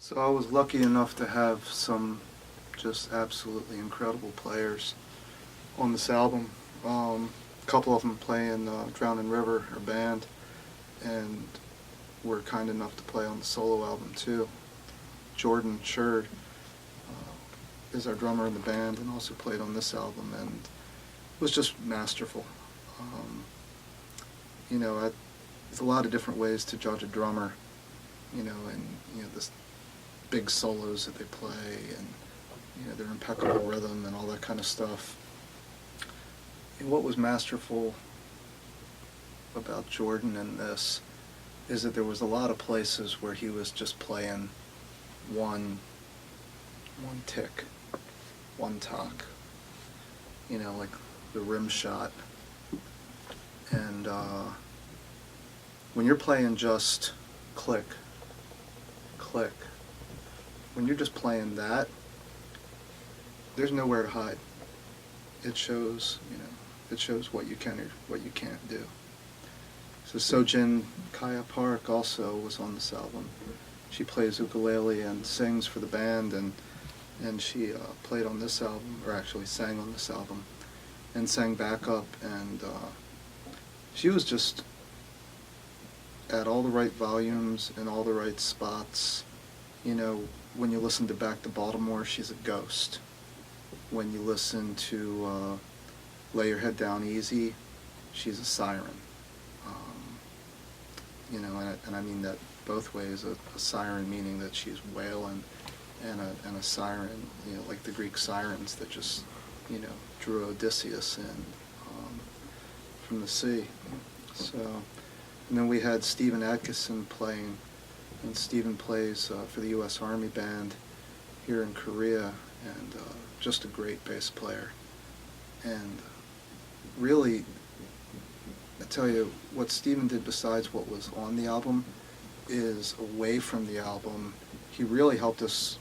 So I was lucky enough to have some just absolutely incredible players on this album. A couple of them play in Drowning River, our band, and were kind enough to play on the solo album too. Jordan Sherd is our drummer in the band and also played on this album, and it was just masterful. Um, there's a lot of different ways to judge a drummer, and this big solos that they play, and their impeccable rhythm and all that kind of stuff. And what was masterful about Jordan in this is that there was a lot of places where he was just playing one tick, one talk, like the rim shot. And when you're playing just click, click, when you're just playing that, there's nowhere to hide. It shows, it shows what you can or what you can't do. So Sojin Kaya Park also was on this album. She plays ukulele and sings for the band, and she played on this album, or actually sang on this album, and sang backup, and she was just at all the right volumes and all the right spots. When you listen to Back to Baltimore, she's a ghost. When you listen to Lay Your Head Down Easy, she's a siren. And I mean that both ways. A siren meaning that she's wailing, and a siren, like the Greek sirens that just, drew Odysseus in from the sea. So, and then we had Stephen Atkinson playing, and Stephen plays for the U.S. Army Band here in Korea, and just a great bass player. And really, I tell you, what Stephen did besides what was on the album is away from the album. He really helped us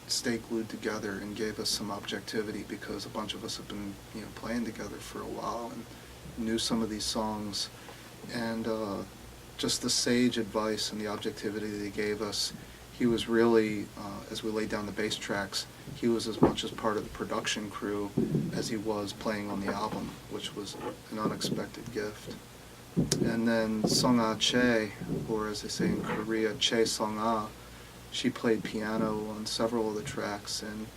stay glued together and gave us some objectivity, because a bunch of us have been playing together for a while and knew some of these songs. And just the sage advice and the objectivity that he gave us. He was really, as we laid down the bass tracks, he was as much as part of the production crew as he was playing on the album, which was an unexpected gift. And then Sung-ah Che, or as they say in Korea, Che Sung-ah, she played piano on several of the tracks, and,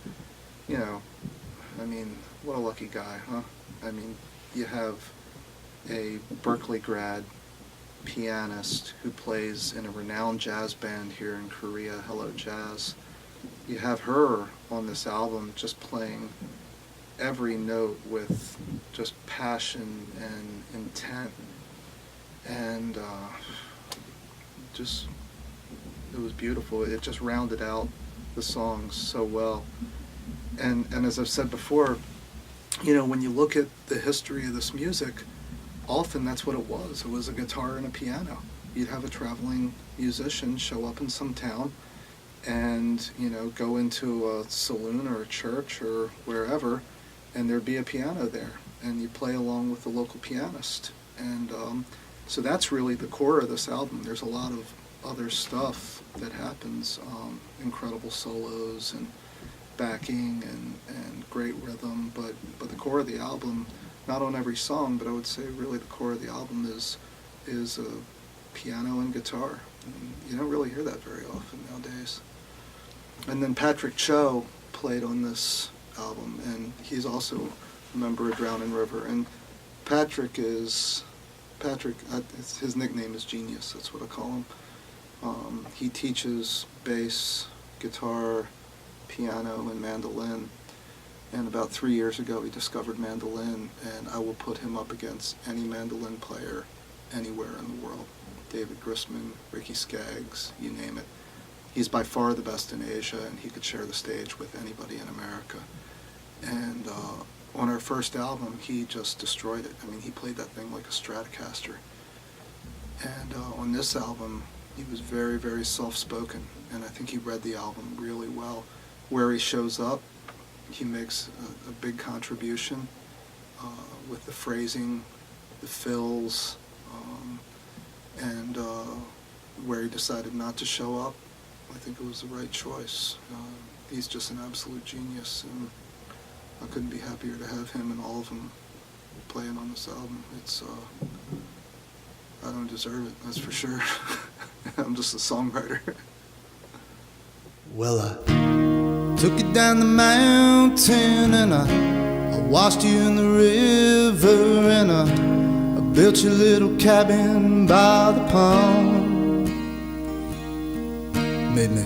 what a lucky guy, huh? You have a Berkeley grad pianist who plays in a renowned jazz band here in Korea, Hello Jazz. You have her on this album just playing every note with just passion and intent, and it was beautiful. It just rounded out the songs so well. And as I've said before, when you look at the history of this music, often that's what it was. It was a guitar and a piano. You'd have a traveling musician show up in some town and, go into a saloon or a church or wherever, and there'd be a piano there, and you play along with the local pianist. And so that's really the core of this album. There's a lot of other stuff that happens, incredible solos and backing and great rhythm, but the core of the album, not on every song, but I would say really the core of the album is piano and guitar. And you don't really hear that very often nowadays. And then Patrick Cho played on this album, and he's also a member of Drowning River. And Patrick, his nickname is Genius, that's what I call him. He teaches bass, guitar, piano, and mandolin. And about 3 years ago, he discovered mandolin, and I will put him up against any mandolin player anywhere in the world. David Grisman, Ricky Skaggs, you name it. He's by far the best in Asia, and he could share the stage with anybody in America. And on our first album, he just destroyed it. He played that thing like a Stratocaster. And on this album, he was very, very soft-spoken, and I think he read the album really well. Where he shows up, he makes a big contribution with the phrasing, the fills, and where he decided not to show up, I think it was the right choice. He's just an absolute genius, and I couldn't be happier to have him and all of them playing on this album. It's, I don't deserve it, that's for sure. I'm just a songwriter. Well, I took you down the mountain, and I washed you in the river, and I built you a little cabin by the pond. Made me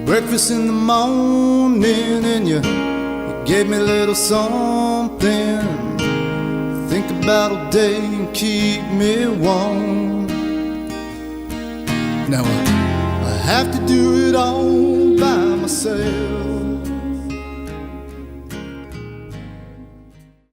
breakfast in the morning, and you gave me a little something. Think about all day and keep me warm. Now I have to do it all by myself.